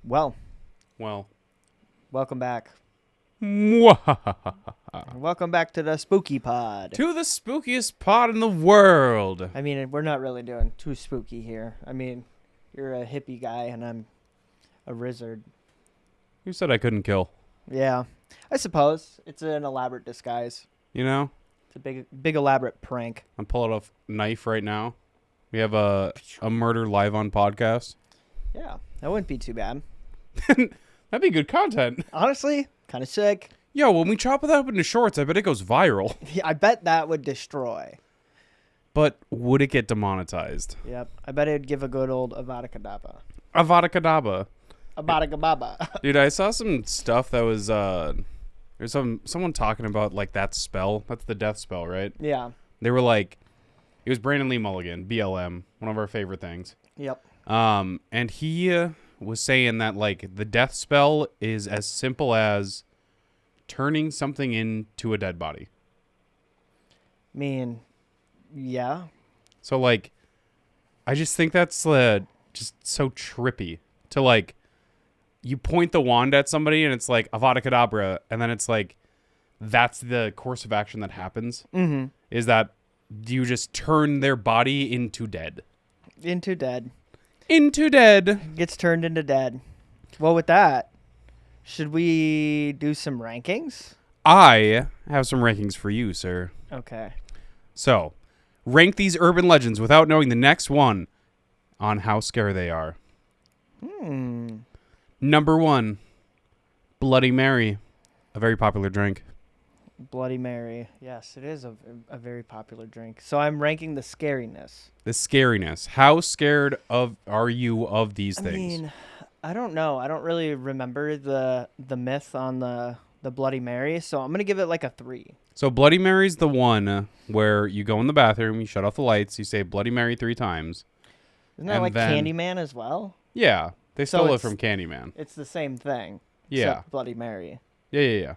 Well, Well. welcome back. To Welcome back to the Spooky Pod. the spookiest pod in the world. I mean, we're not really doing too spooky here. I mean, you're a hippie guy and I'm a wizard. Who said I couldn't kill? Yeah, I suppose. It's an elaborate disguise. You know? It's a big elaborate prank. I'm pulling off a knife right now. We have a murder live on podcast. Yeah, that wouldn't be too bad. That'd be good content. Honestly, kind of sick. Yo, when we chop it up into shorts, I bet it goes viral. Yeah, I bet that would destroy. But would it get demonetized? Yep, I bet it'd give a good old Avada Kedavra. Avada Kedavra. Avada Kedavra. Dude, I saw some stuff that was there's someone talking about like that spell. That's the death spell, right? Yeah. They were like, it was Brandon Lee Mulligan, BLM, one of our favorite things. Yep. And he was saying that like the death spell is as simple as turning something into a dead body. I mean, yeah. So like, I just think that's just so trippy to like, you point the wand at somebody and it's like Avada Kedavra, and then it's like, that's the course of action that happens. Mm-hmm. Is that you just turn their body into dead. Into dead. Into dead. Gets turned into dead. Well, with that, should we do some rankings? I have some rankings for you, sir. Okay. So, rank these urban legends without knowing the next one on how scary they are. Number 1, Bloody Mary, a very popular drink. Bloody Mary. Yes, it is a very popular drink. So I'm ranking the scariness. The scariness. How scared are you of these things? I mean, I don't know. I don't really remember the myth on the Bloody Mary, so I'm going to give it like a 3. So Bloody Mary's the one where you go in the bathroom, you shut off the lights, you say Bloody Mary 3 times. Isn't that and like then- Candyman as well? Yeah, they So stole it it's- from Candyman. It's the same thing. Yeah. Except Bloody Mary. Yeah.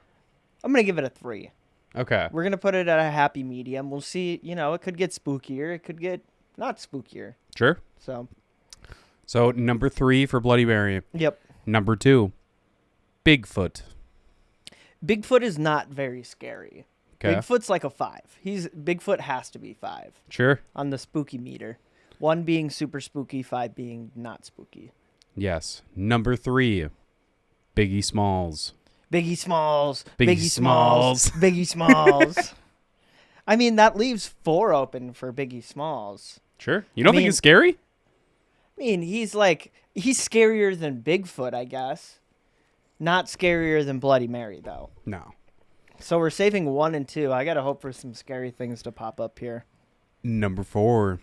I'm going to give it a 3. Okay. We're going to put it at a happy medium. We'll see, it could get spookier. It could get not spookier. Sure. So number 3 for Bloody Mary. Yep. Number 2, Bigfoot. Bigfoot is not very scary. Okay. Bigfoot's like a 5. Bigfoot has to be 5 Sure. on the spooky meter. 1 being super spooky, 5 being not spooky. Yes. Number 3, Biggie Smalls. Biggie Smalls. Biggie Biggie Smalls. Smalls. Biggie Smalls. I mean, that leaves 4 open for Biggie Smalls. Sure. You don't I think mean- it's scary? I mean, he's scarier than Bigfoot, I guess. Not scarier than Bloody Mary, though. No. So we're saving 1 and 2. I gotta hope for some scary things to pop up here. Number 4,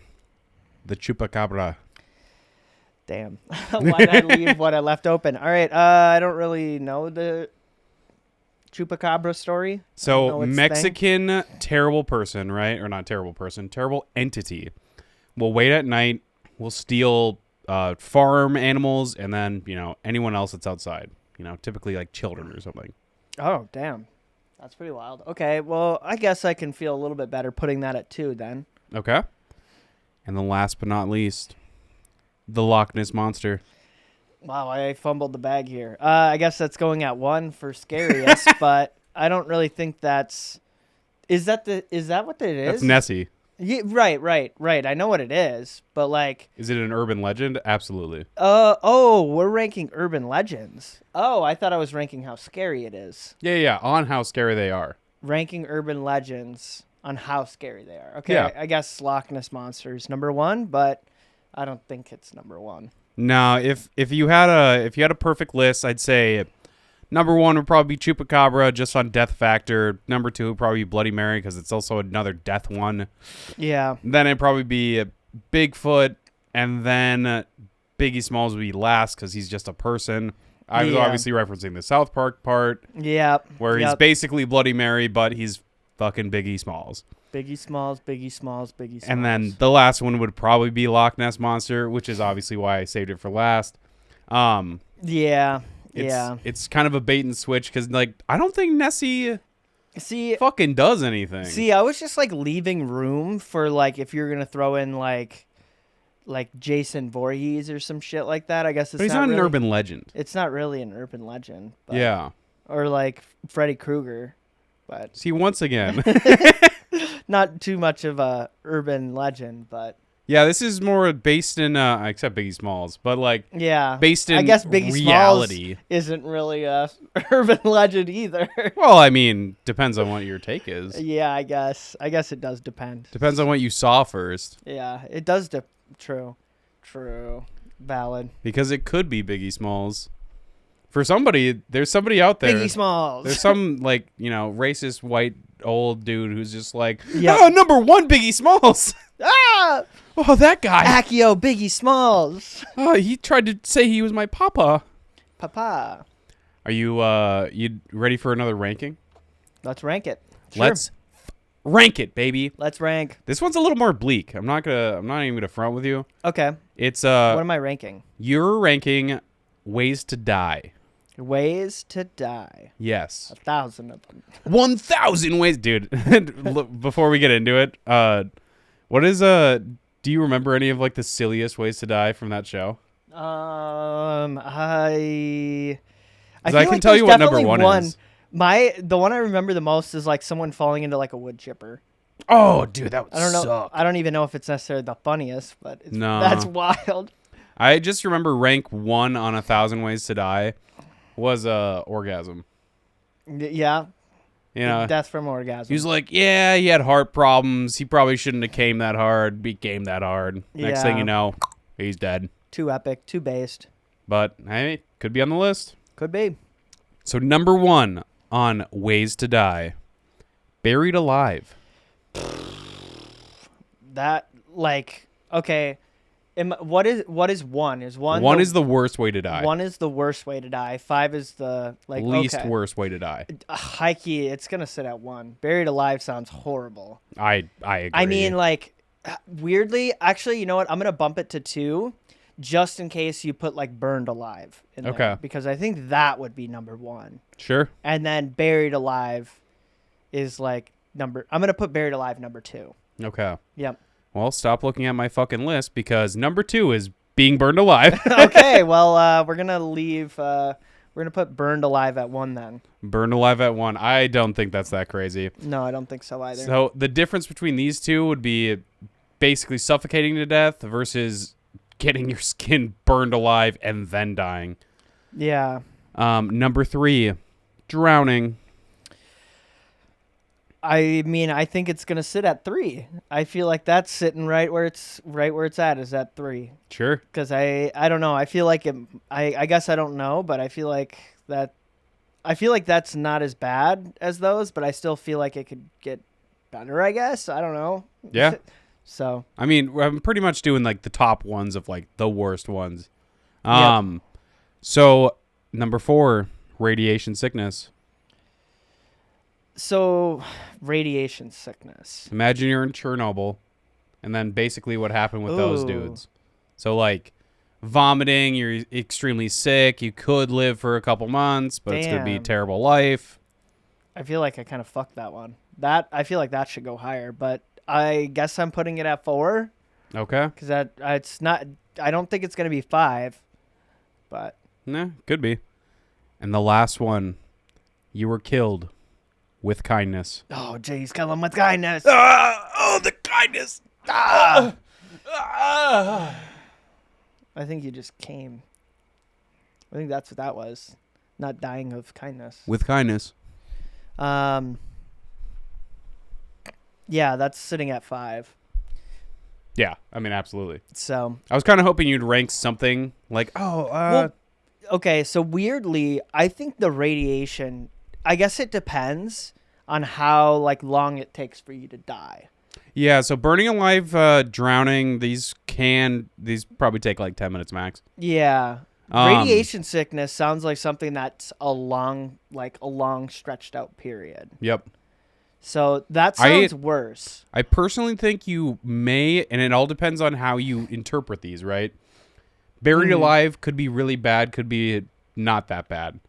the Chupacabra. Damn. Why'd I leave what I left open? All right. I don't really know the Chupacabra story. I don't know So its Mexican terrible person, right? Or not terrible person, terrible entity will wait at night, will steal farm animals, and then, anyone else that's outside. Typically like children or something. thing. Oh, damn. That's pretty wild. Okay. Well, I guess I can feel a little bit better putting that at 2 then. Okay. And then last but not least, the Loch Ness Monster. Wow, I fumbled the bag here. I guess that's going at 1 for scariest, but I don't really think that's. Is that what it is? That's Nessie. Yeah, right. I know what it is, but like. Is it an urban legend? Absolutely. We're ranking urban legends. Oh, I thought I was ranking how scary it is. Yeah. On how scary they are. Ranking urban legends on how scary they are. Okay, Yeah. I guess Loch Ness Monster is number 1, but I don't think it's number 1. Now, if you had a perfect list, I'd say number 1 would probably be Chupacabra, just on death factor. Number 2 would probably be Bloody Mary because it's also another death one. Yeah. Then it'd probably be Bigfoot, and then Biggie Smalls would be last because he's just a person. I was Yeah. obviously referencing the South Park part Yep. where he's basically Bloody Mary, but he's fucking Biggie Smalls. Biggie Smalls, Biggie Smalls, Biggie Smalls. And then the last one would probably be Loch Ness Monster, which is obviously why I saved it for last. Yeah. It's kind of a bait and switch because, like, I don't think Nessie See, fucking does anything. I was just like leaving room for like if you're gonna throw in like like Jason Voorhees or some shit like that. I guess it's But he's not not really, an urban legend. It's not really an urban legend. But, Yeah. Or like Freddy Krueger, but See, once again. not too much of a urban legend. But Yeah, this is more based in, except Biggie Smalls, but like yeah, based in I guess Biggie reality. Smalls isn't really a urban legend either. Well, I mean, depends on what your take is. Yeah, I guess it does depend. Depends on what you saw first. Yeah, it does. True, valid. Because it could be Biggie Smalls. For somebody, there's somebody out there. Biggie Smalls. There's some, like, you know, racist white old dude who's just like, Yep. oh, number one, Biggie Smalls. Ah, Oh, that guy. Accio Biggie Smalls. Oh, he tried to say he was my papa. Papa. Are you ready for another ranking? Let's rank it. Sure. Let's rank it, baby. Let's rank. This one's a little more bleak. I'm not even gonna front with you. Okay. It's What am I ranking? you're ranking ways to die. Ways to die. Yes. 1,000 of them. 1,000 ways, dude. Look, before we get into it, what is do you remember any of like the silliest ways to die from that show? I I feel can like tell you there's what number definitely one is. The one I remember the most is like someone falling into like a wood chipper. Oh, dude, that would I don't know. suck. I don't even know if it's necessarily the funniest, but No. that's wild. I just remember rank 1 on 1,000 ways to die was orgasm. Yeah. You know, Death from orgasm. he was like, yeah, he had heart problems. He probably shouldn't have came that hard. Became that hard. Next thing Yeah. you know, he's dead. Too epic, too based. But hey, could be on the list. Could be. So number 1 on ways to die, buried alive. That like okay. What is one? Is one? One is the worst way to die. One is the worst way to die. 5 is the like Least okay. worst way to die. High key, it's gonna sit at 1. Buried alive sounds horrible. I agree. I mean, like weirdly, actually, you know what? I'm gonna bump it to 2, just in case you put like burned alive in there, Okay. because I think that would be number 1, sure. and then buried alive is like number. I'm gonna put buried alive number 2. Okay. Yep. Well, stop looking at my fucking list because number 2 is being burned alive. Okay. Well, we're gonna leave. We're gonna put burned alive at 1 then. Burned alive at 1. I don't think that's that crazy. No, I don't think so either. So the difference between these two would be basically suffocating to death versus getting your skin burned alive and then dying. Yeah. Number 3, drowning. I mean, I think it's gonna sit at 3. I feel like that's sitting right where it's at. Is at 3. Sure. Because I don't know. I feel like it. I guess I don't know, but I feel like that's not as bad as those, but I still feel like it could get better. I guess I don't know. Yeah. So I mean, I'm pretty much doing like the top ones of like the worst ones. Yep. So number 4, radiation sickness. So radiation sickness. Imagine you're in Chernobyl, and then basically what happened with those Ooh. dudes. So like vomiting, you're extremely sick. You could live for a couple months, but it's gonna be a Damn. terrible life. I feel like I kind of fucked that one. I feel like that should go higher, but I guess I'm putting it at 4 Okay. because it's not. I don't think it's gonna be 5, but Nah, could be. And the last one, you were killed with kindness. oh, jeez, kill him with kindness. Oh, the kindness. I think you just came. I think that's what that was. Not dying of kindness. With kindness. Yeah, that's sitting at 5. Yeah, I mean, absolutely. So, I was kind of hoping you'd rank something like, well, okay, so weirdly, I think the radiation, I guess it depends on how like long it takes for you to die. yeah, so burning alive, drowning, these probably take like 10 minutes max. Yeah. Um, Radiation sickness sounds like something that's a long stretched out period. Yep. So that sounds worse. I personally think you may, and it all depends on how you interpret these, right? Buried alive could be really bad, could be not that bad.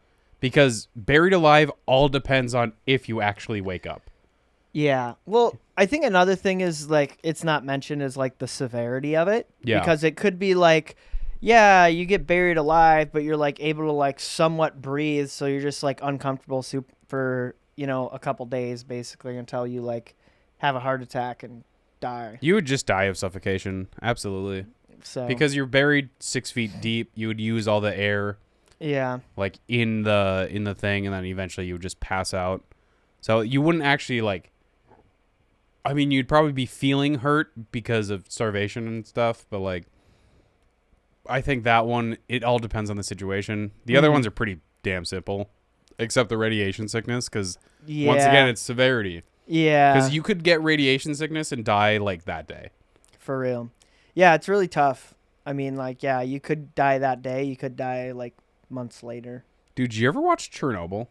Because buried alive all depends on if you actually wake up. Yeah. Well, I think another thing is like it's not mentioned is like the severity of it. Yeah. Because it could be like, yeah, you get buried alive, but you're like able to like somewhat breathe, so you're just like uncomfortable for, a couple days basically until you like have a heart attack and die. You would just die of suffocation. Absolutely. So Because you're buried 6 feet deep, you would use all the air yeah. like in the thing, and then eventually you would just pass out. So you wouldn't actually like. I mean, you'd probably be feeling hurt because of starvation and stuff, but like, I think that one, it all depends on the situation. The other ones are pretty damn simple, except the radiation sickness, because once again, it's severity. Yeah. Because you could get radiation sickness and die like that day. For real. Yeah, it's really tough. I mean, like, yeah, you could die that day. You could die like months later. Dude, did you ever watch Chernobyl?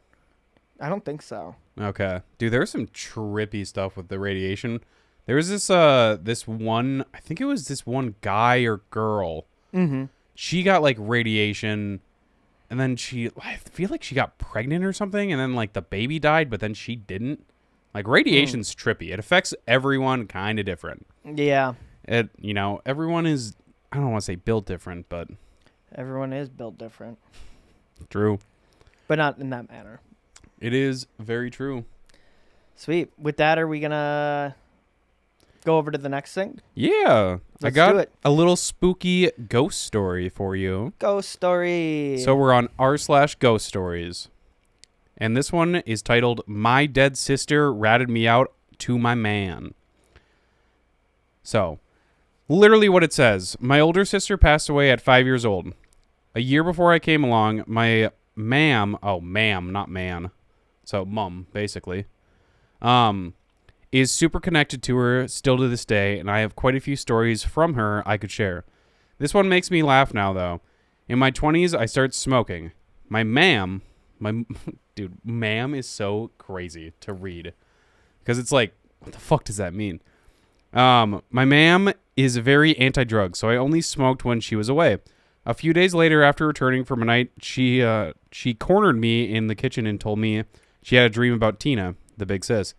I don't think so. Okay. Dude, there's some trippy stuff with the radiation. There was this one, I think it was this one guy or girl. Mm-hmm. She got like radiation, and then I feel like she got pregnant or something, and then like the baby died, but then she didn't. Like radiation's trippy. It affects everyone kind of different. Yeah. Everyone is, I don't want to say built different, but Everyone is built different. True. But not in that manner. It is very true. Sweet. With that, are we going to go over to the next thing? Yeah. Let's I got do it. a little spooky ghost story for you. Ghost story. So we're on r/ghost stories. And this one is titled, My Dead Sister Ratted Me Out to My Man. So, literally what it says. My older sister passed away at 5 years old. A year before I came along, my ma'am, not man. So, mum, basically, is super connected to her still to this day, and I have quite a few stories from her I could share. This one makes me laugh now, though. In my 20s, I start smoking. My dude, ma'am is so crazy to read. Because it's like, what the fuck does that mean? My ma'am is very anti-drug, so I only smoked when she was away. A few days later, after returning from a night, she cornered me in the kitchen and told me she had a dream about Tina, the big sis.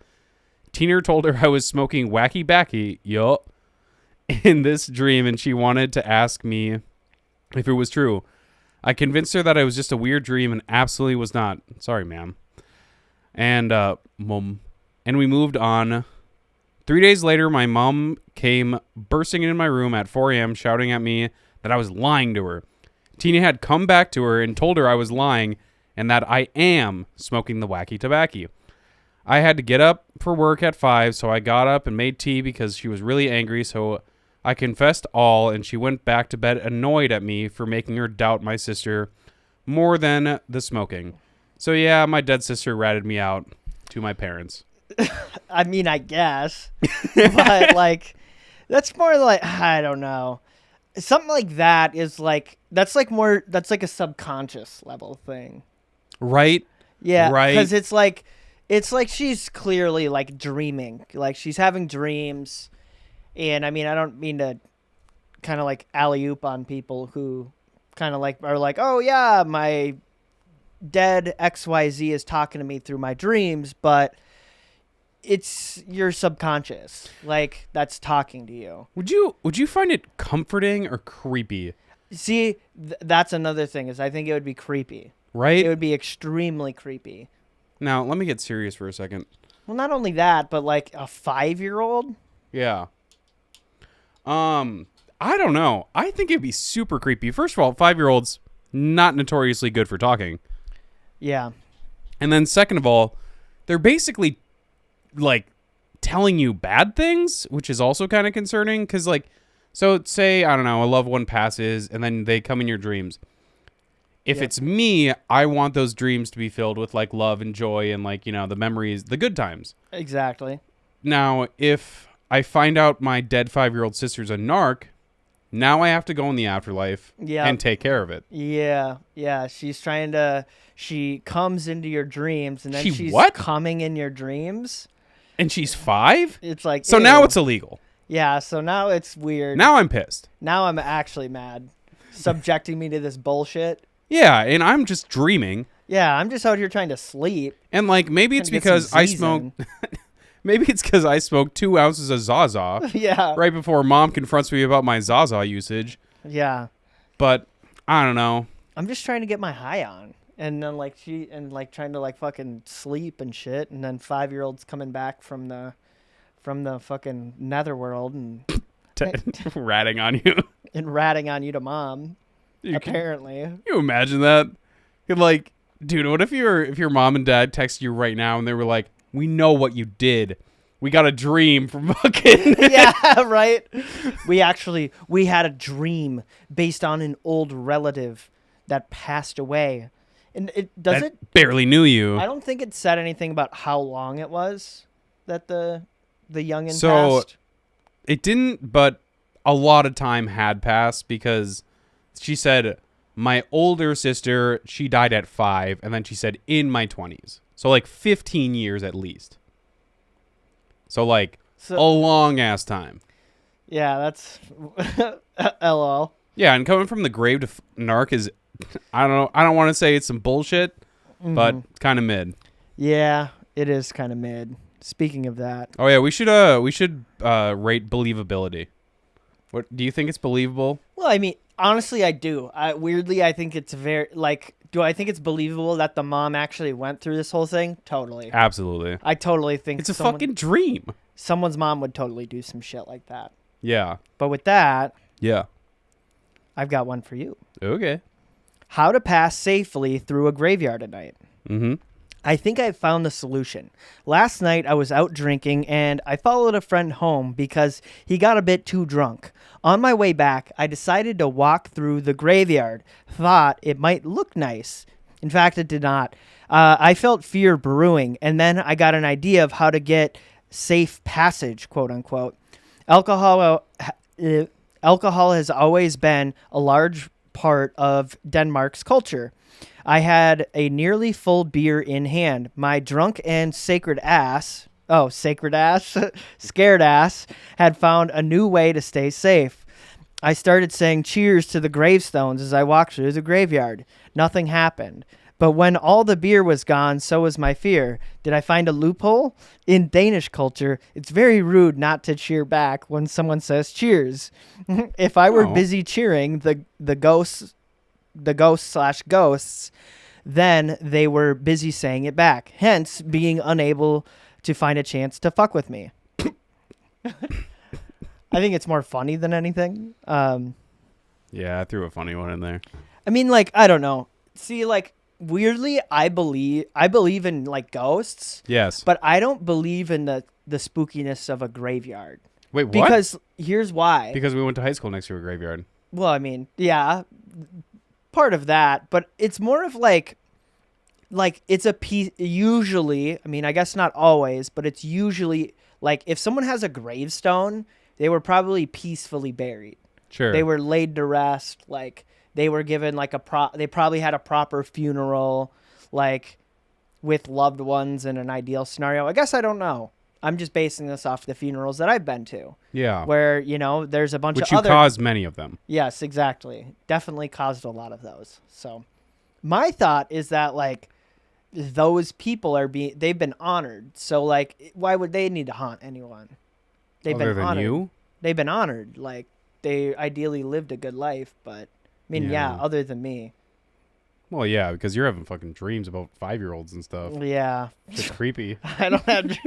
Tina told her I was smoking wacky backy, in this dream, and she wanted to ask me if it was true. I convinced her that it was just a weird dream and absolutely was not. Sorry, ma'am. And, mom. And we moved on. 3 days later, my mom came bursting into my room at 4 a.m. shouting at me that I was lying to her. Tina had come back to her and told her I was lying and that I am smoking the wacky tobacco. I had to get up for work at 5, so I got up and made tea because she was really angry, so I confessed all, and she went back to bed annoyed at me for making her doubt my sister more than the smoking. So yeah, my dead sister ratted me out to my parents. I mean, I guess. But, like, that's more like, I don't know. Something like that is like, that's like a subconscious level thing. Right? Yeah. Right. Because it's like she's clearly, like, dreaming. Like, she's having dreams. And, I mean, I don't mean to kind of, like, alley-oop on people who kind of, like, are like, oh, yeah, my dead XYZ is talking to me through my dreams, but it's your subconscious, like, that's talking to you. Would you find it comforting or creepy? See, that's another thing, is I think it would be creepy. Right? It would be extremely creepy. Now, let me get serious for a second. Well, not only that, but, like, a 5-year-old? Yeah. I don't know. I think it'd be super creepy. First of all, 5-year-olds, not notoriously good for talking. Yeah. And then second of all, they're basically, like, telling you bad things, which is also kind of concerning. Because, like, so say, I don't know, a loved one passes, and then they come in your dreams. If it's me, I want those dreams to be filled with, like, love and joy and, like, the memories, the good times. Exactly. Now, if I find out my dead 5-year-old sister's a narc, now I have to go in the afterlife and take care of it. Yeah. Yeah. She comes into your dreams, and then she's coming in your dreams. And she's 5? It's like, so ew. now it's illegal. Yeah. So now it's weird. Now I'm pissed. Now I'm actually mad. Subjecting me to this bullshit. Yeah. And I'm just dreaming. Yeah. I'm just out here trying to sleep. And, like, maybe it's because I smoke. Maybe it's because I smoked 2 ounces of Zaza Yeah. right before Mom confronts me about my Zaza usage. Yeah. But I don't know. I'm just trying to get my high on. And then trying to like fucking sleep and shit. And then 5-year-olds coming back from the fucking netherworld and Ratting on you. and ratting on you to mom. Can Apparently. you imagine that? Like, dude, what if your mom and dad text you right now and they were like, "We know what you did. We got a dream from fucking." Yeah, right. We had a dream based on an old relative that passed away. And it barely knew you. I don't think it said anything about how long it was that the youngin passed. It didn't, but a lot of time had passed because she said my older sister, she died at 5, and then she said in my 20s. So like 15 years at least. So like a long ass time. Yeah, that's LOL. Yeah, and coming from the grave to narc is, I don't want to say it's some bullshit, but it's kind of mid. Yeah, it is kind of mid. Speaking of that. Oh yeah, we should rate believability. What do you think it's believable? Well, I mean, honestly, I do. I think it's very like. Do I think it's believable that the mom actually went through this whole thing? Totally. Absolutely. I totally think it's a fucking dream. Someone's mom would totally do some shit like that. Yeah. But with that, yeah, I've got one for you. Okay. How to pass safely through a graveyard at night. Mm-hmm. I think I found the solution. Last night I was out drinking and I followed a friend home because he got a bit too drunk. On my way back, I decided to walk through the graveyard. Thought it might look nice. In fact, it did not. I felt fear brewing, and then I got an idea of how to get safe passage, quote unquote. Alcohol has always been a large part of Denmark's culture. I had a nearly full beer in hand. My drunk and scared ass, had found a new way to stay safe. I started saying cheers to the gravestones as I walked through the graveyard. Nothing happened. But when all the beer was gone, so was my fear. Did I find a loophole? In Danish culture, it's very rude not to cheer back when someone says cheers. If I were busy cheering the ghosts, then they were busy saying it back, hence being unable to find a chance to fuck with me. I think it's more funny than anything. Yeah, I threw a funny one in there. I mean, like, I don't know. See, like, weirdly, I believe in, like, ghosts. Yes. But I don't believe in the spookiness of a graveyard. Wait, what? Because here's why. Because we went to high school next to a graveyard. Well, I mean, yeah, part of that, but it's more of like it's a piece. Usually, I mean, I guess not always, but it's usually like if someone has a gravestone, they were probably peacefully buried. Sure. They were laid to rest. Like they were given like they probably had a proper funeral, like with loved ones in an ideal scenario. I guess I don't know. I'm just basing this off the funerals that I've been to. Yeah. Where, there's a bunch of other... Which you caused many of them. Yes, exactly. Definitely caused a lot of those. So my thought is that, like, those people they've been honored. So, like, why would they need to haunt anyone? They've Other been than honored. you? They've been honored. Like, they ideally lived a good life, but, I mean, yeah other than me. Well, yeah, because you're having fucking dreams about 5-year-olds and stuff. Yeah. It's creepy. I don't have...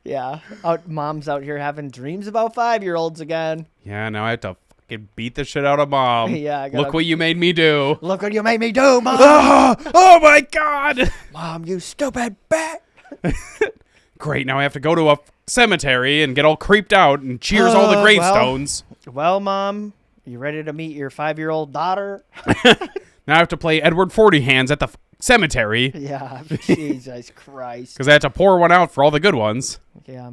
Yeah, mom's out here having dreams about 5-year-olds again. Yeah, now I have to fucking beat the shit out of mom. Yeah, look what you made me do. Look what you made me do, mom. Oh my god, mom, you stupid bat. Great, now I have to go to a cemetery and get all creeped out and cheers all the gravestones. Well, mom, you ready to meet your 5-year-old daughter? Now I have to play Edward 40 Hands at the cemetery. Yeah, Jesus Christ. Because I had to pour one out for all the good ones. Yeah.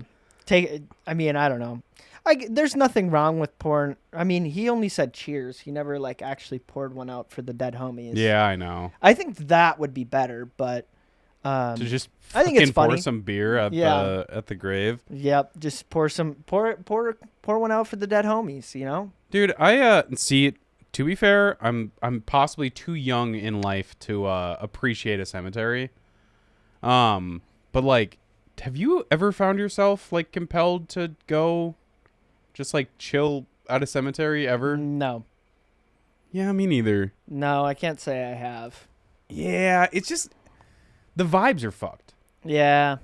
I mean, I don't know. There's nothing wrong with pouring. I mean, he only said cheers. He never, like, actually poured one out for the dead homies. Yeah, I know. I think that would be better, but... to just I think it's funny. Pour some beer at the grave. Yep, just pour one out for the dead homies, Dude, I see. To be fair, I'm possibly too young in life to appreciate a cemetery. But like have you ever found yourself like compelled to go just like chill at a cemetery ever? No. Yeah, me neither. No, I can't say I have. Yeah, it's just the vibes are fucked. Yeah.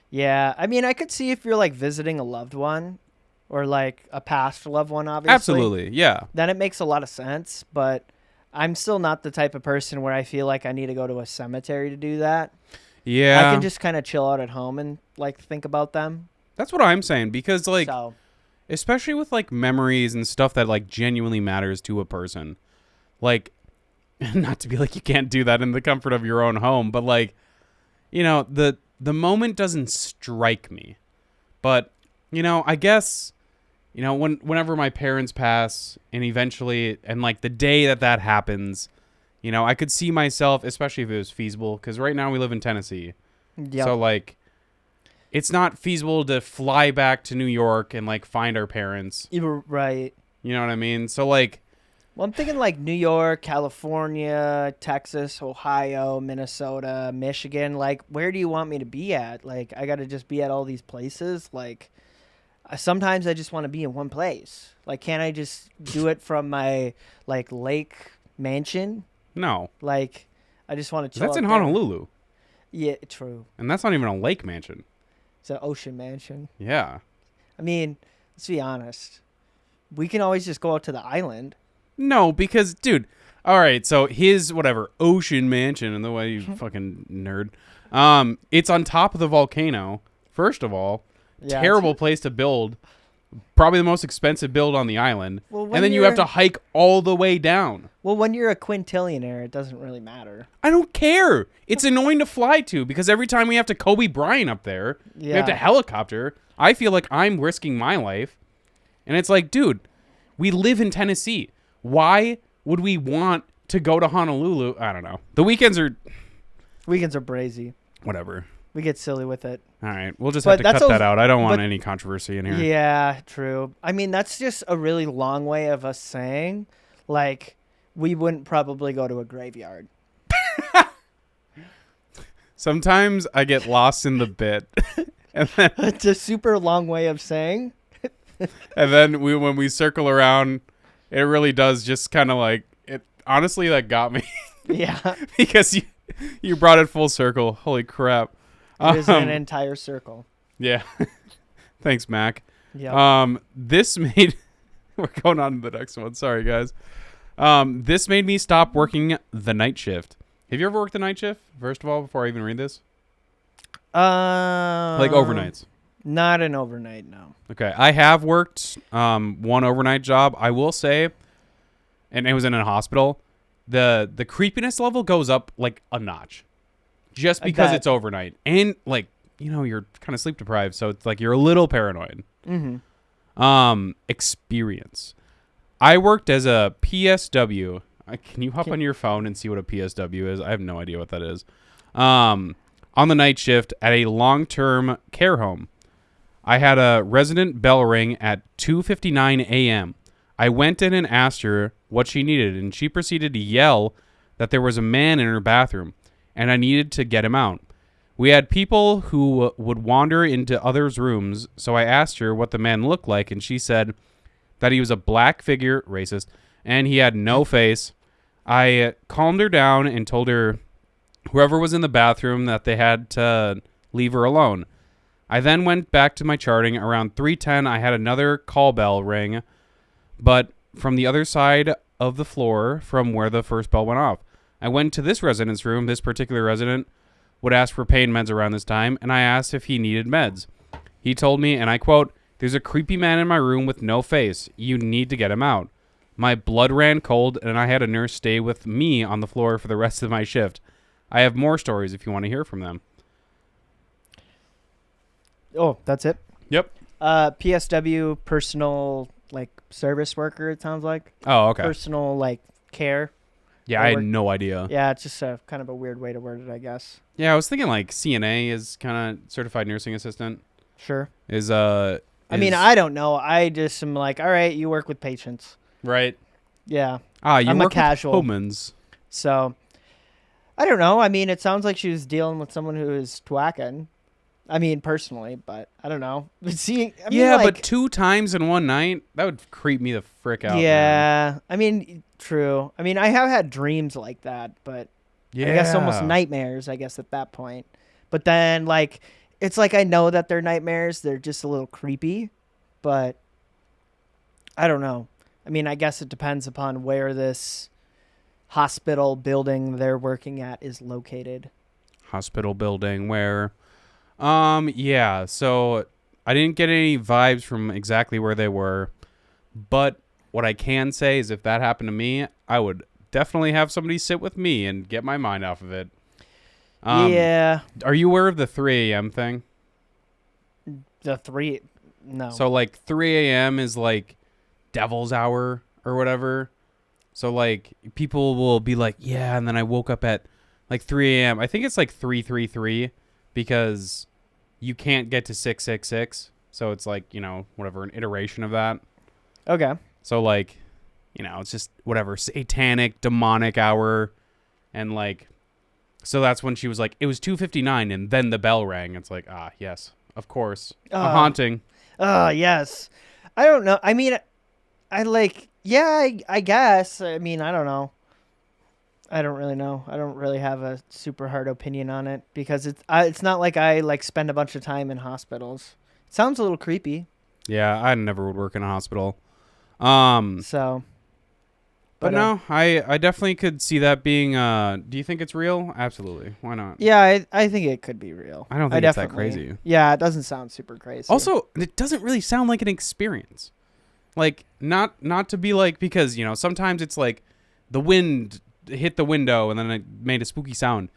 Yeah. I mean, I could see if you're like visiting a loved one or like a past loved one, obviously. Absolutely. Yeah. Then it makes a lot of sense. But I'm still not the type of person where I feel like I need to go to a cemetery to do that. Yeah. I can just kind of chill out at home and like think about them. That's what I'm saying because like So, especially with like memories and stuff that like genuinely matters to a person. Like not to be like you can't do that in the comfort of your own home, but like the moment doesn't strike me. But I guess whenever my parents pass and eventually and like the day that happens, I could see myself, especially if it was feasible, because right now we live in Tennessee. yeah. So like it's not feasible to fly back to New York and like find our parents. You're right. You know what I mean? So like Well, I'm thinking like New York, California, Texas, Ohio, Minnesota, Michigan. Like, where do you want me to be at? Like, I got to just be at all these places. Like, sometimes I just want to be in one place. Like, can't I just do it from my like lake mansion? no. Like, I just want to chill. That's in out there. Honolulu. Yeah, true. And that's not even a lake mansion. It's an ocean mansion. Yeah. I mean, let's be honest. We can always just go out to the island. No, because dude, all right, so his whatever ocean mansion and the way you fucking nerd. It's on top of the volcano. First of all, Yeah, terrible place to build. Probably the most expensive build on the island. Well, when and then you have you're- to hike all the way down. Well, when you're a quintillionaire, it doesn't really matter. I don't care. It's annoying to fly to because every time we have to Kobe Bryant up there, we have to Yeah. helicopter. I feel like I'm risking my life. And it's like, dude, we live in Tennessee. Why would we want to go to Honolulu? I don't know. The weekends are Weekends are brazy. whatever. We get silly with it. All right. We'll just But have to that's cut that al- out. I don't want but- any controversy in here. Yeah, true. I mean, that's just a really long way of us saying, like, we wouldn't probably go to a graveyard. Sometimes I get lost in the bit. It's a super long way of saying. And then when we circle around, it really does just kind of like it. Honestly, that got me Yeah, because you brought it full circle. Holy crap! it is an entire circle. Yeah. Thanks, Mac. Yeah. This made we're going on to the next one. Sorry, guys. This made me stop working the night shift. Have you ever worked the night shift? First of all, before I even read this, like overnights. Not an overnight, no. Okay, I have worked one overnight job. I will say, and it was in a hospital. The creepiness level goes up like a notch, just I because bet. it's overnight, and like you're kind of sleep deprived, so it's like you're a little paranoid. Mm-hmm. Experience. I worked as a PSW. Can you hop on your phone and see what a PSW is? I have no idea what that is. On the night shift at a long-term care home. I had a resident bell ring at 2:59 a.m. I went in and asked her what she needed, and she proceeded to yell that there was a man in her bathroom, and I needed to get him out. We had people who would wander into others' rooms, so I asked her what the man looked like, and she said that he was a black figure, racist, and he had no face. I calmed her down and told her whoever was in the bathroom that they had to leave her alone. I then went back to my charting. Around 3:10, I had another call bell ring, but from the other side of the floor from where the first bell went off. I went to this resident's room. This particular resident would ask for pain meds around this time, and I asked if he needed meds. He told me, and I quote, "There's a creepy man in my room with no face. You need to get him out." My blood ran cold, and I had a nurse stay with me on the floor for the rest of my shift. I have more stories if you want to hear from them. Oh, that's it? Yep. PSW, personal, like, service worker, it sounds like. Oh, okay. Personal, like, care. Yeah, I had no idea. Yeah, it's just a kind of a weird way to word it, I guess. Yeah, I was thinking like CNA is kind of certified nursing assistant. Sure. I mean, I don't know. I just am like, all right, you work with patients. right. Yeah. You I'm a work casual. with humans. So, I don't know. I mean, it sounds like she was dealing with someone who is twacking. I mean, personally, but I don't know. But seeing, I mean, Yeah, like, but 2 times in one night, that would creep me the frick out, man. yeah, I mean, true. I mean, I have had dreams like that, but I guess almost Yeah. nightmares, I guess, at that point. But then, like, it's like I know that they're nightmares. They're just a little creepy, but I don't know. I mean, I guess it depends upon where this hospital building they're working at is located. Hospital building where yeah, so I didn't get any vibes from exactly where they were, but what I can say is if that happened to me, I would definitely have somebody sit with me and get my mind off of it. Yeah, Are you aware of the 3 a.m. thing? the three. No. So like 3 a.m. is like devil's hour or whatever. So like people will be like, yeah, and then I woke up at like 3 a.m. I think it's like 333 because you can't get to 666. So it's like, whatever, an iteration of that. Okay. So like, it's just whatever, satanic, demonic hour. And like, so that's when she was like, it was 2:59 and then the bell rang. It's like, yes, of course. A haunting. Oh, yes. I don't know. I mean, I like, yeah, I guess. I mean, I don't know. I don't really know. I don't really have a super hard opinion on it because it's not like I like spend a bunch of time in hospitals. It sounds a little creepy. Yeah, I never would work in a hospital. But So, no, I definitely could see that being. Do you think it's real? Absolutely. Why not? yeah, I think it could be real. I don't think it's that crazy. Yeah, it doesn't sound super crazy. Also, it doesn't really sound like an experience. Like not to be like, because sometimes it's like the wind hit the window and then it made a spooky sound.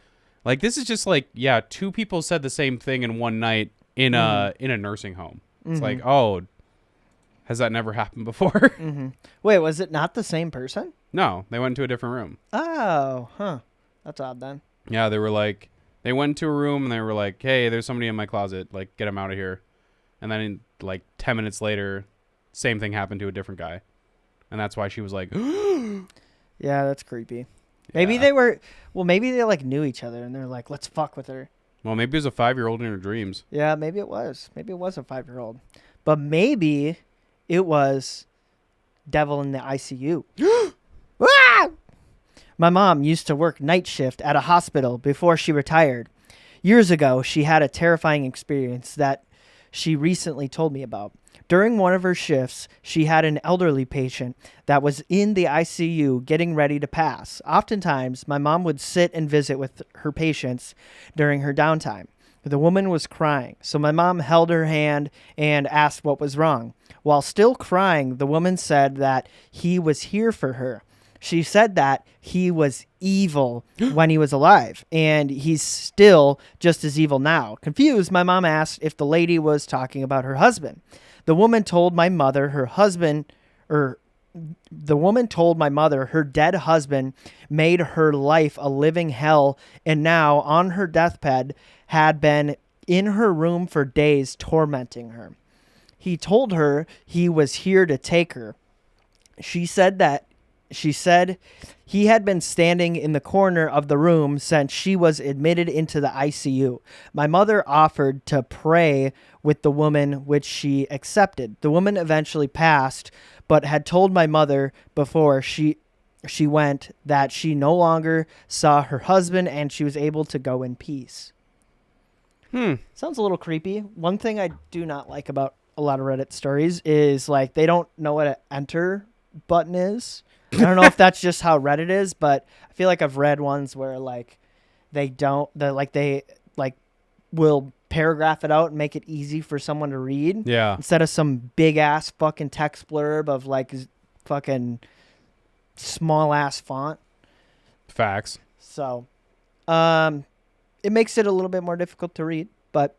Like this is just like, yeah, 2 people said the same thing in one night in a nursing home. It's like, oh, has that never happened before? Wait, was it not the same person? No, they went to a different room. Oh, huh. That's odd then. Yeah, they went to a room and they were like, hey, there's somebody in my closet. Like, get him out of here. And then like 10 minutes later, same thing happened to a different guy. And that's why she was like, yeah, that's creepy. Maybe maybe they like knew each other and they're like, let's fuck with her. well, maybe it was a 5-year-old in her dreams. Yeah, maybe it was. Maybe it was a 5-year-old. But maybe it was devil in the ICU. Ah! My mom used to work night shift at a hospital before she retired. Years ago, she had a terrifying experience that she recently told me about. During one of her shifts, she had an elderly patient that was in the ICU getting ready to pass. Oftentimes, my mom would sit and visit with her patients during her downtime. The woman was crying, so my mom held her hand and asked what was wrong. While still crying, the woman said that he was here for her. She said that he was evil when he was alive, and he's still just as evil now. Confused, my mom asked if the lady was talking about her husband. The woman told my mother her dead husband made her life a living hell, and now on her deathbed had been in her room for days tormenting her. He told her he was here to take her. She said he had been standing in the corner of the room since she was admitted into the ICU. My mother offered to pray with the woman, which she accepted. The woman eventually passed, but had told my mother before she went that she no longer saw her husband and she was able to go in peace. Sounds a little creepy. One thing I do not like about a lot of Reddit stories is like they don't know what an enter button is. I don't know if that's just how Reddit is, but I feel like I've read ones where like they will paragraph it out and make it easy for someone to read. Yeah. Instead of some big ass fucking text blurb of like fucking small ass font. Facts. So, it makes it a little bit more difficult to read, but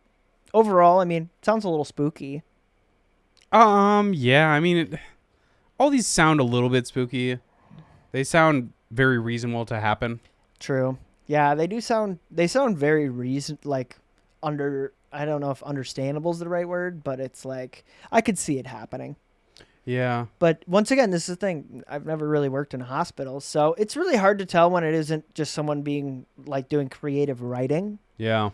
overall, I mean, it sounds a little spooky. Yeah, I mean, all these sound a little bit spooky. They sound very reasonable to happen. True. Yeah, they sound very I don't know if understandable is the right word, but it's like, I could see it happening. Yeah. But once again, this is the thing. I've never really worked in a hospital, so it's really hard to tell when it isn't just someone being like doing creative writing. Yeah.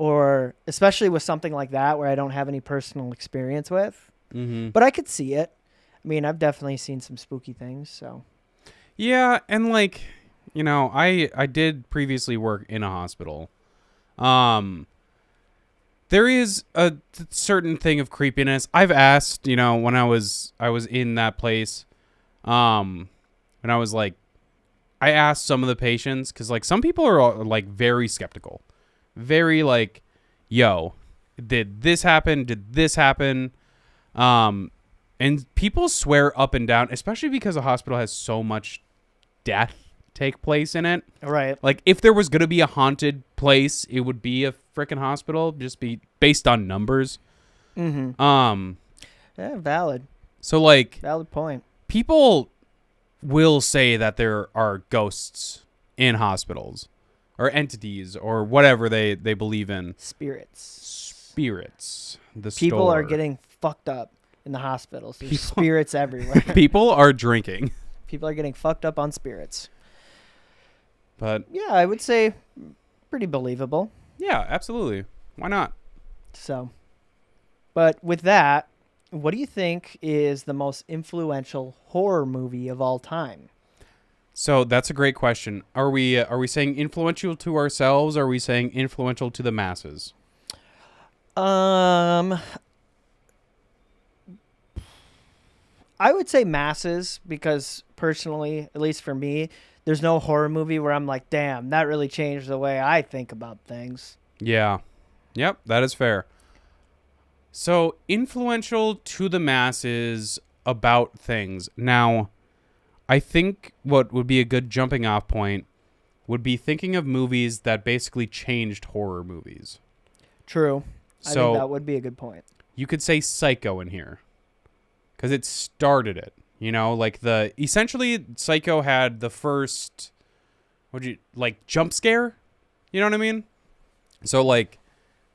or especially with something like that where I don't have any personal experience with. Mm-hmm. But I could see it. I mean, I've definitely seen some spooky things, so. Yeah, and like, I did previously work in a hospital. There is a certain thing of creepiness. I've asked, when I was in that place, when I was like, I asked some of the patients because like some people are like very skeptical, very like, yo, did this happen? Did this happen? And people swear up and down, especially because the hospital has so much death take place in it. Right. Like if there was going to be a haunted place, it would be a freaking hospital, just be based on numbers. Mm-hmm. Yeah, valid. So like Valid point. people will say that there are ghosts in hospitals or entities or whatever they believe in. Spirits. The People are store. getting fucked up in the hospitals. There's spirits everywhere. People are drinking. People are getting fucked up on spirits. But yeah, I would say pretty believable. Yeah, absolutely. Why not? So, but with that, what do you think is the most influential horror movie of all time? So that's a great question. Are we saying influential to ourselves? Or are we saying influential to the masses? I would say masses because personally, at least for me, there's no horror movie where I'm like, damn, that really changed the way I think about things. Yeah. Yep, that is fair. So, influential to the masses about things. Now, I think what would be a good jumping off point would be thinking of movies that basically changed horror movies. True. I So, think that would be a good point. You could say Psycho in here because it started it. Essentially Psycho had the first, jump scare? You know what I mean? So,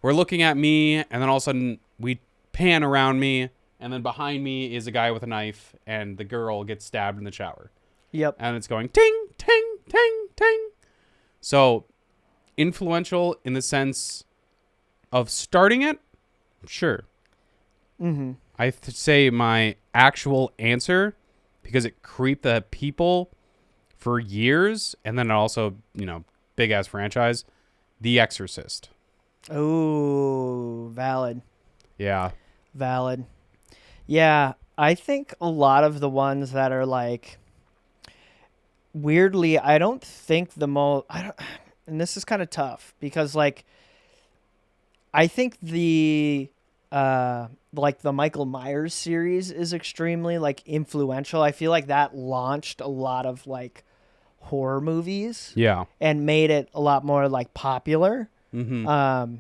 we're looking at me, and then all of a sudden, we pan around me, and then behind me is a guy with a knife, and the girl gets stabbed in the shower. Yep. And it's going, ting, ting, ting, ting. So, influential in the sense of starting it? Sure. Mm-hmm. I say my actual answer, because it creeped the people for years, and then also, big-ass franchise, The Exorcist. Oh, valid. Yeah. Valid. Yeah, I think a lot of the ones that are weirdly, I don't think and this is kind of tough because I think the Michael Myers series is extremely influential. I feel like that launched a lot of horror movies. Yeah. And made it a lot more popular. Mm-hmm.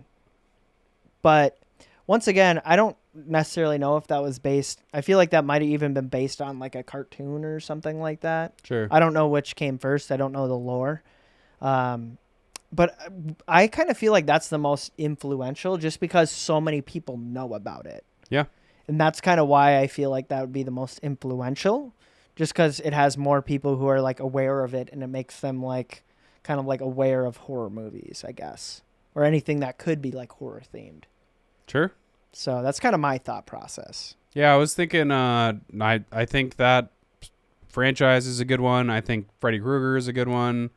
But once again, I don't necessarily know if that was based. I feel like that might have even been based on a cartoon or something like that. Sure. I don't know which came first. I don't know the lore. But I kind of feel like that's the most influential just because so many people know about it. Yeah. And that's kind of why I feel like that would be the most influential, just because it has more people who are aware of it and it makes them kind of aware of horror movies, I guess, or anything that could be horror themed. Sure. So that's kind of my thought process. Yeah, I was thinking, I think that franchise is a good one. I think Freddy Krueger is a good one.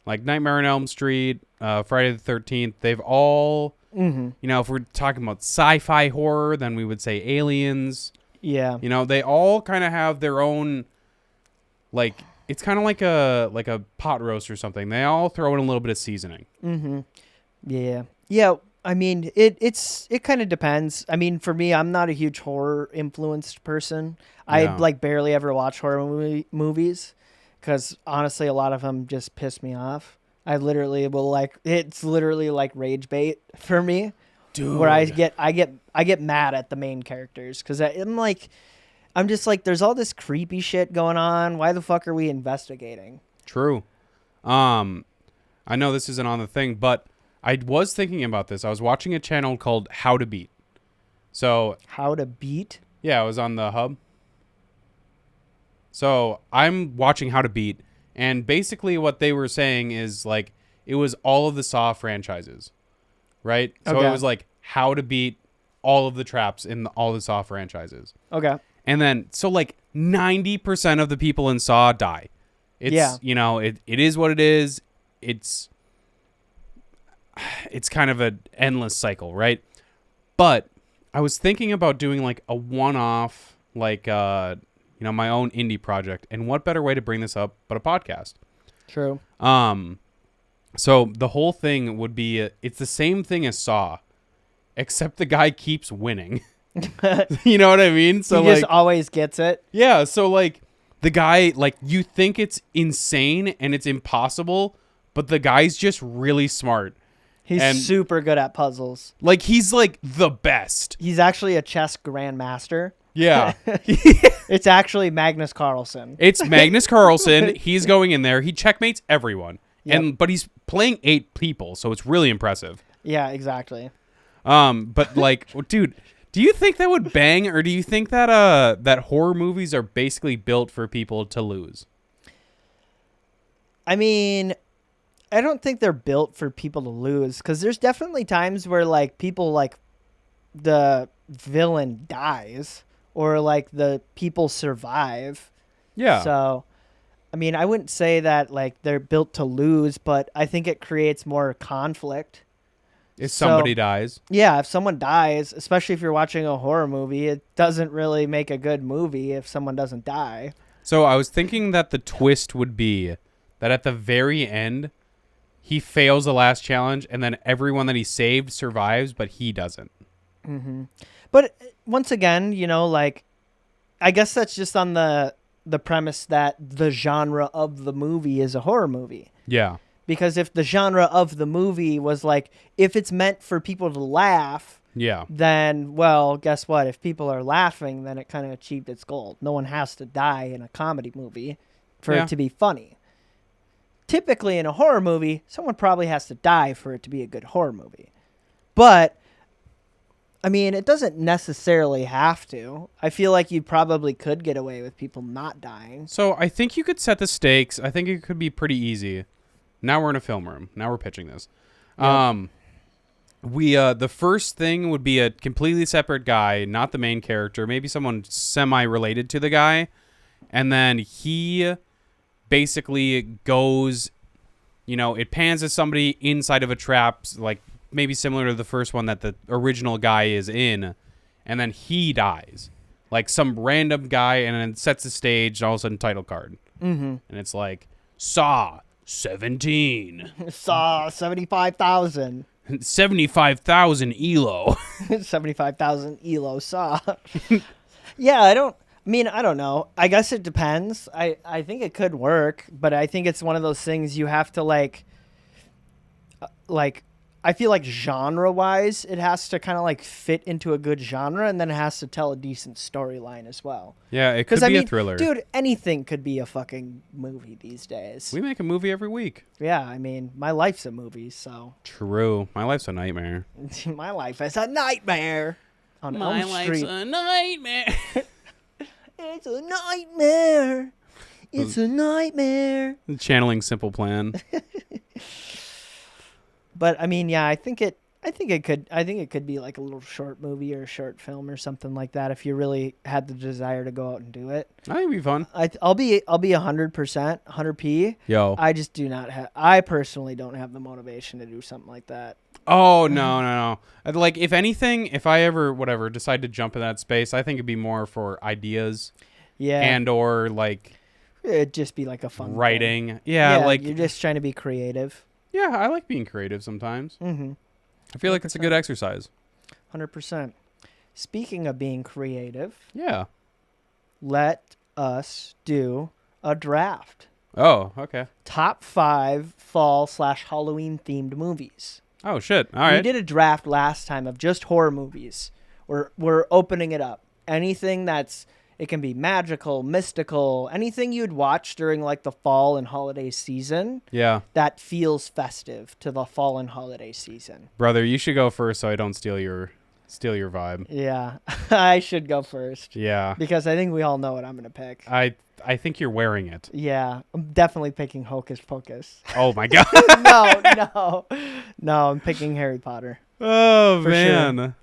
Nightmare on Elm Street, Friday the 13th, they've all, if we're talking about sci-fi horror, then we would say Aliens. Yeah. They all kind of have their own, it's kind of like a pot roast or something. They all throw in a little bit of seasoning. Mm-hmm. Yeah. Yeah. I mean, it kind of depends. I mean, for me, I'm not a huge horror influenced person. Yeah. I barely ever watch horror movies because honestly, a lot of them just piss me off. I literally will it's literally rage bait for me. Dude. Where I get mad at the main characters because I'm just there's all this creepy shit going on. Why the fuck are we investigating? True. I know this isn't on the thing, but I was thinking about this. I was watching a channel called How to Beat. So How to Beat? Yeah, it was on the hub. So I'm watching How to Beat, and basically what they were saying is it was all of the Saw franchises. right? So Okay. it was like how to beat all of the traps in all the Saw franchises. Okay. And then, so like 90% of the people in Saw die. It's, Yeah. it is what it is. It's kind of an endless cycle, right? But I was thinking about doing like a one-off, like, my own indie project. And what better way to bring this up but a podcast? True. So the whole thing would be, it's the same thing as Saw, except the guy keeps winning. You know what I mean? So he just always gets it. yeah. So like the guy, like you think it's insane and it's impossible, but the guy's just really smart. He's super good at puzzles. Like he's like the best. He's actually a chess grandmaster. Yeah. It's actually Magnus Carlsen. It's Magnus Carlsen. He's going in there. He checkmates everyone. Yep. But he's playing 8 people, so it's really impressive. Yeah, exactly. But like, dude, do you think that would bang, or do you think that that horror movies are basically built for people to lose? I mean, I don't think they're built for people to lose, because there's definitely times where like people like the villain dies or like the people survive. Yeah. So, I mean, I wouldn't say that like they're built to lose, but I think it creates more conflict. If somebody dies. Yeah, if someone dies, especially if you're watching a horror movie, it doesn't really make a good movie if someone doesn't die. So I was thinking that the twist would be that at the very end, he fails the last challenge, and then everyone that he saved survives, but he doesn't. Mm-hmm. But once again, like, I guess that's just on the premise that the genre of the movie is a horror movie. Yeah. Because if the genre of the movie was like, if it's meant for people to laugh, Yeah. then, well, guess what? If people are laughing, then it kind of achieved its goal. No one has to die in a comedy movie for it to be funny. Typically in a horror movie, someone probably has to die for it to be a good horror movie. But, I mean, it doesn't necessarily have to. I feel like you probably could get away with people not dying. So I think you could set the stakes. I think it could be pretty easy. Now we're in a film room. Now we're pitching this. Yep. The first thing would be a completely separate guy, not the main character, maybe someone semi-related to the guy. And then he basically goes, it pans to somebody inside of a trap, like maybe similar to the first one that the original guy is in. And then he dies. Like some random guy, and then sets the stage, and all of a sudden title card. Mm-hmm. And it's like, Saw 17. Saw 75,000. 75,000 ELO. 75,000 ELO Saw. Yeah, I don't know. I guess it depends. I think it could work, but I think it's one of those things you have to like I feel like genre-wise, it has to kind of like fit into a good genre, and then it has to tell a decent storyline as well. Yeah, it could be a thriller. Dude, anything could be a fucking movie these days. We make a movie every week. Yeah, I mean, my life's a movie, so. True. My life's a nightmare. My life is a nightmare. On Elm Street. A nightmare. It's a nightmare. It's a nightmare. Channeling Simple Plan. But I mean, yeah, I think it could be like a little short movie or a short film or something like that if you really had the desire to go out and do it. I think it'd be fun. I'll be 100%, 100p. Yo. I just do not have. I personally don't have the motivation to do something like that. Oh no. Like if anything, if I ever decide to jump in that space, I think it'd be more for ideas. Yeah. And or like it'd just be like a fun writing. thing. Yeah, like you're just trying to be creative. Yeah, I like being creative sometimes. Mm-hmm. I feel like it's a good exercise. 100%. Speaking of being creative, yeah, let us do a draft. Oh, okay. Top 5 fall/Halloween themed movies. Oh shit! All right. We did a draft last time of just horror movies. We're opening it up. Anything it can be magical, mystical, anything you'd watch during like the fall and holiday season. Yeah. That feels festive to the fall and holiday season. Brother, you should go first so I don't steal your vibe. Yeah, I should go first. Yeah. Because I think we all know what I'm gonna pick. I think you're wearing it. Yeah, I'm definitely picking Hocus Pocus. Oh my god. No, I'm picking Harry Potter. Oh For man. sure.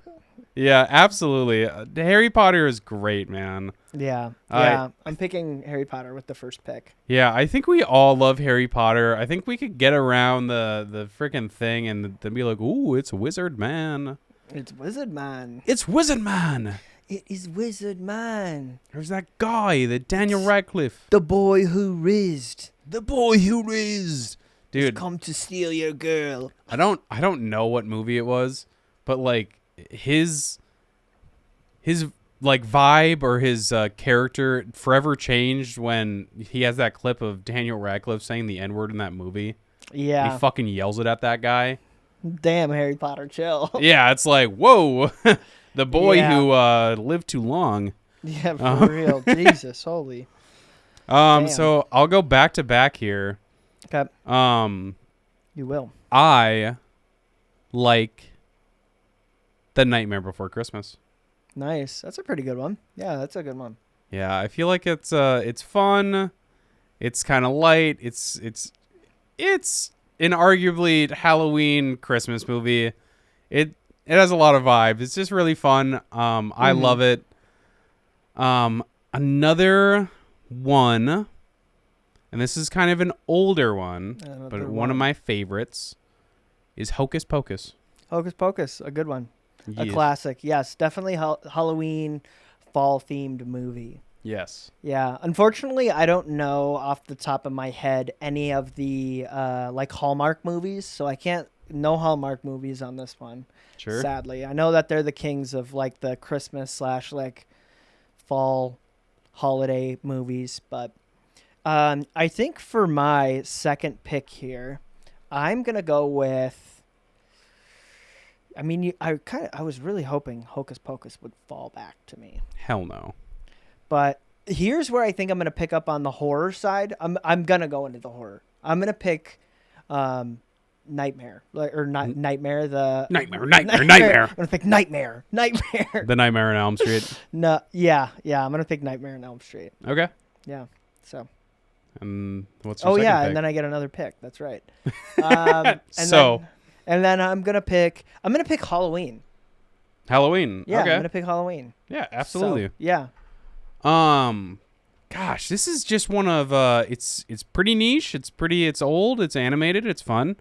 Yeah, absolutely. Harry Potter is great, man. Yeah. I Yeah. I'm picking Harry Potter with the first pick. Yeah, I think we all love Harry Potter. I think we could get around the freaking thing and then be like, "Ooh, it's Wizard Man. It's Wizard Man. It's Wizard Man. It is Wizard Man. There's that guy, the Daniel It's Radcliffe, the boy who rizzed. the boy who is." He's Dude, come to steal your girl. I don't know what movie it was, but like his like vibe or his character forever changed when he has that clip of Daniel Radcliffe saying the N-word in that movie. Yeah. He fucking yells it at that guy. Damn, Harry Potter, chill. Yeah, it's like, whoa, the boy Yeah. who lived too long. Yeah, for real. Jesus, holy. Damn. So I'll go back to back here. Okay, Um, you will. I like The Nightmare Before Christmas. Nice. That's a pretty good one. Yeah, that's a good one. Yeah, I feel like it's fun. It's kind of light. It's an arguably Halloween Christmas movie. It has a lot of vibes. It's just really fun. I love it. Another one, and this is kind of an older one, but one of my favorites is Hocus Pocus. Hocus Pocus, a good one. A Yeah. classic. Yes, definitely Halloween fall themed movie. Yes. Yeah. Unfortunately, I don't know off the top of my head any of the like Hallmark movies, so I can't no Hallmark movies on this one. Sure. Sadly, I know that they're the kings of like the Christmas / like fall holiday movies, but I think for my second pick here, I'm gonna go with. I mean, I was really hoping Hocus Pocus would fall back to me, Hell no. but here's where I think I'm gonna pick up on the horror side. I'm gonna go into the horror. I'm gonna pick Nightmare, Nightmare. Nightmare. I'm gonna pick Nightmare. The Nightmare on Elm Street. No, yeah. I'm gonna pick Nightmare on Elm Street. Okay. Yeah. So. And what's your Oh second yeah, pick? and then I get another pick. That's right. And then I'm gonna pick Halloween. Halloween. Yeah, Okay. I'm gonna pick Halloween. Yeah, absolutely. So, yeah. Gosh, this is just one of it's pretty niche. It's old. It's animated. It's fun.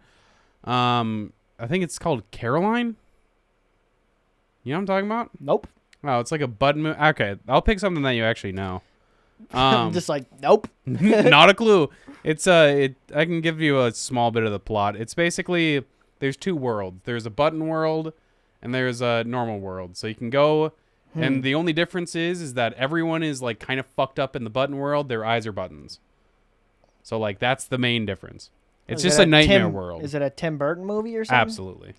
I think it's called Caroline. You know what I'm talking about? Nope. Oh, it's like a button. Okay, I'll pick something that you actually know. I'm just like nope. Not a clue. It's I can give you a small bit of the plot. It's basically there's two worlds. There's a button world and there's a normal world. So you can go and the only difference is that everyone is like kind of fucked up in the button world. Their eyes are buttons. So like that's the main difference. It's just a nightmare world. Is it a Tim Burton movie or something? Absolutely.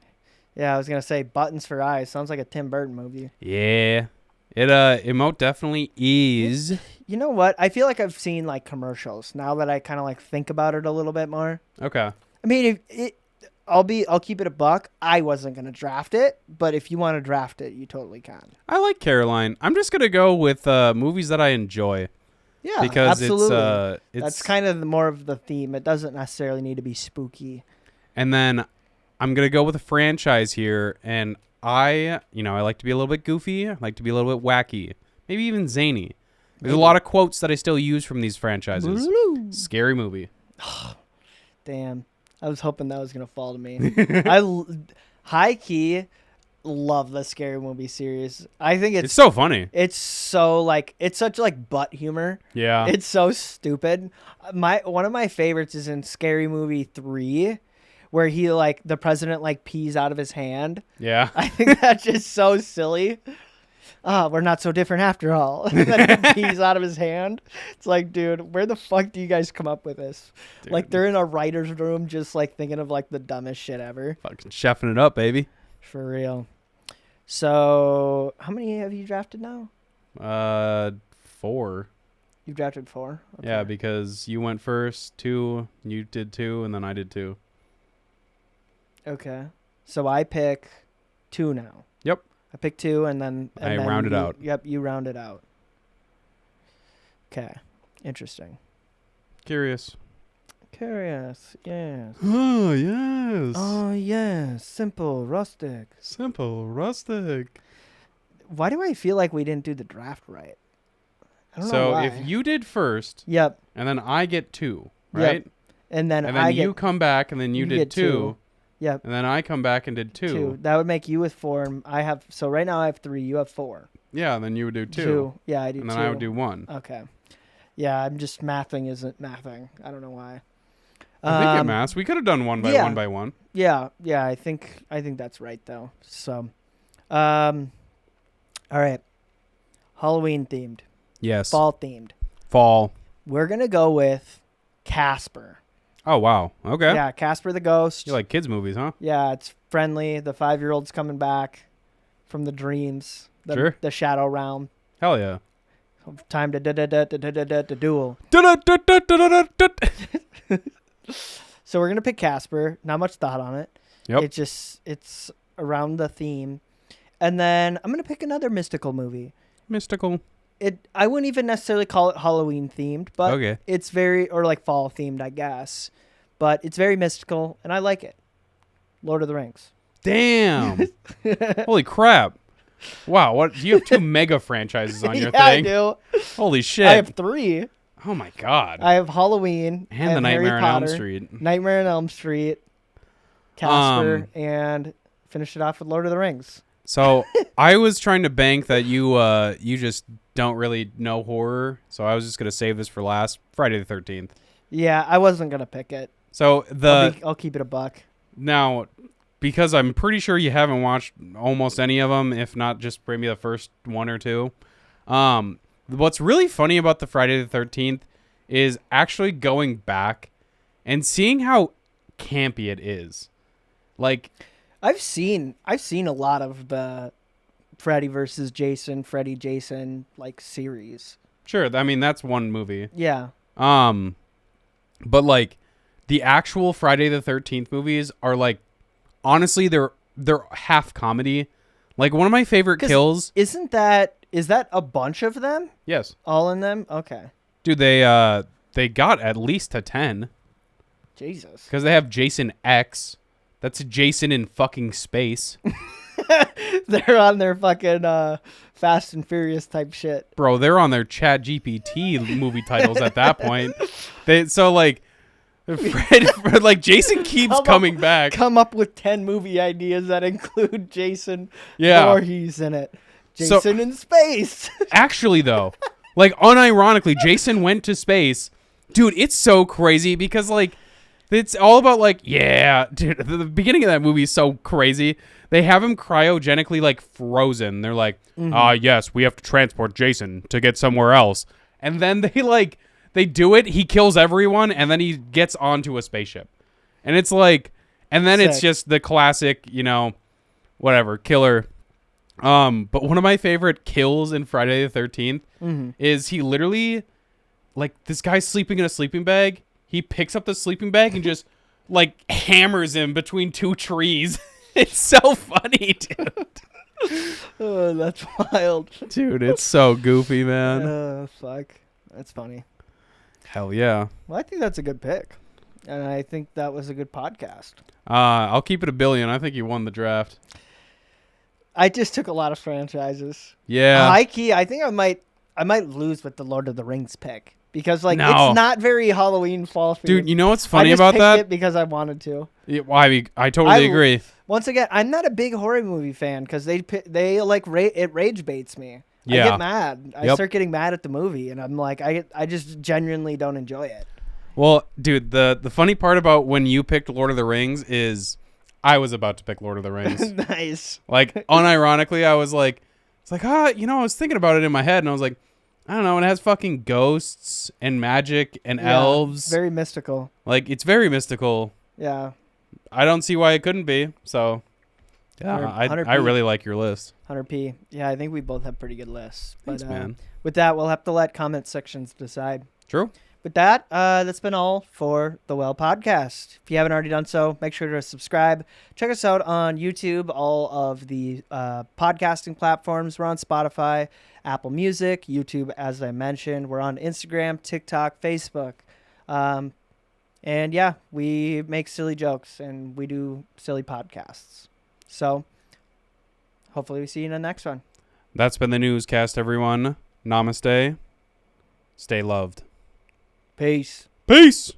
Yeah, I was gonna say Buttons for Eyes. Sounds like a Tim Burton movie. Yeah. It most definitely is. You know what? I feel like I've seen like commercials now that I kind of like think about it a little bit more. Okay. I mean, I'll keep it a buck. I wasn't gonna draft it, but if you want to draft it, you totally can. I like Caroline. I'm just gonna go with movies that I enjoy. Yeah, Because absolutely. it's That's kind of more of the theme. It doesn't necessarily need to be spooky. And then I'm gonna go with a franchise here, and I like to be a little bit goofy. I like to be a little bit wacky, maybe even zany. There's a lot of quotes that I still use from these franchises. Scary Movie. Damn, I was hoping that was gonna fall to me. High key love the Scary Movie series. I think It's so funny. It's so like it's such like butt humor. Yeah. It's so stupid. One of my favorites is in Scary Movie 3, where he like the president like pees out of his hand. Yeah. I think that's just so silly. We're not so different after all. And then he pees out of his hand. It's like, dude, where the fuck do you guys come up with this? Dude. Like they're in a writer's room just like thinking of like the dumbest shit ever. Fucking chefing it up, baby. For real. So how many have you drafted now? 4. You've drafted 4? Okay. Yeah, because you went first, 2, you did 2, and then I did 2. Okay. So I pick 2 now. Yep. I pick 2 and then I rounded out. Yep, you rounded out. Okay. Interesting. Curious. Scariest, yes. Oh, yes. Oh, yes. Simple, rustic. Simple, rustic. Why do I feel like we didn't do the draft right? I don't know So why. if you did first, Yep. and then I get 2, right? Yep. And then And then I you get come back, and then you did get 2. 2. Yep. And then I come back and did 2. 2. That would make you with 4. And I have so right now I have 3. You have 4. Yeah, and then you would do 2. 2. Yeah, I do 2. And then I would do 1. Okay. Yeah, I'm just mathing isn't mathing. I don't know why. I think it maths. We could have done 1 by 1 by 1. Yeah, I think that's right though. So, all right. Halloween themed, Yes. fall themed. Fall. We're gonna go with Casper. Oh, wow. Okay. Yeah, Casper the Ghost. You like kids' movies, huh? Yeah, it's friendly. The 5-year-old's coming back from the dreams. Sure. The shadow realm. Hell yeah. Time to duel. So we're gonna pick Casper. Not much thought on it. Yep. It's around the theme, and then I'm gonna pick another mystical movie. Mystical. I wouldn't even necessarily call it Halloween themed, but Okay. it's very or like fall themed, I guess. But it's very mystical, and I like it. Lord of the Rings. Damn. Holy crap. Wow. What? You have 2 mega franchises on your Yeah, thing. I do. Holy shit. I have 3. Oh my god. I have Halloween And the Harry Nightmare on Elm Potter, Street. Nightmare on Elm Street, Casper, and finish it off with Lord of the Rings. So I was trying to bank that you just don't really know horror, so I was just gonna save this for last. Friday the 13th. Yeah, I wasn't gonna pick it. So I'll keep it a buck. now, because I'm pretty sure you haven't watched almost any of them, if not just maybe the first 1 or 2. What's really funny about the Friday the 13th is actually going back and seeing how campy it is. Like, I've seen a lot of the Freddy versus Freddy Jason like series. sure, I mean that's one movie. Yeah. But like the actual Friday the 13th movies are like, honestly, they're half comedy. Like one of my favorite kills. Is that a bunch of them? Yes. All in them? Okay. Dude, they got at least a 10 Jesus. because they have Jason X. That's Jason in fucking space. They're on their fucking Fast and Furious type shit. Bro, they're on their Chat GPT movie titles at that point. Like Jason keeps coming back. Come up with 10 movie ideas that include Jason Yeah. Voorhees in it. Jason in space. Actually, though, like unironically, Jason went to space. Dude, it's so crazy because like it's all about like, yeah, dude, the beginning of that movie is so crazy. They have him cryogenically like frozen. They're like, yes, we have to transport Jason to get somewhere else. And then they do it. He kills everyone, and then he gets onto a spaceship. And it's like, and then it's Sick. just the classic, whatever, killer. But one of my favorite kills in Friday the 13th is he literally, like, this guy's sleeping in a sleeping bag. He picks up the sleeping bag and just, like, hammers him between 2 trees. It's so funny, dude. Oh, that's wild. Dude, it's so goofy, man. Fuck. That's funny. Hell yeah. Well, I think that's a good pick. And I think that was a good podcast. I'll keep it $1 billion. I think you won the draft. I just took a lot of franchises. Yeah. High key, I think I might lose with the Lord of the Rings pick. Because like No. it's not very Halloween fall themed. Dude, you know what's funny I just about picked that? it because I wanted to. Yeah, well, I totally agree. Once again, I'm not a big horror movie fan because they like it rage baits me. Yeah. I get mad. I Yep. start getting mad at the movie, and I'm like, I just genuinely don't enjoy it. Well, dude, the funny part about when you picked Lord of the Rings is I was about to pick Lord of the Rings. Nice. Like, unironically, I was like, I was thinking about it in my head, and I was like, I don't know, it has fucking ghosts and magic and elves. Very mystical. Like, it's very mystical. Yeah. I don't see why it couldn't be. So, yeah, 100 I really like your list. 100p. Yeah, I think we both have pretty good lists. Thanks, man. With that, we'll have to let comment sections decide. True. With that, that's been all for the Well Podcast. If you haven't already done so, make sure to subscribe. Check us out on YouTube, all of the podcasting platforms. We're on Spotify, Apple Music, YouTube, as I mentioned. We're on Instagram, TikTok, Facebook. And yeah, we make silly jokes and we do silly podcasts. So hopefully we see you in the next one. That's been the newscast, everyone. Namaste. Stay loved. Peace. Peace.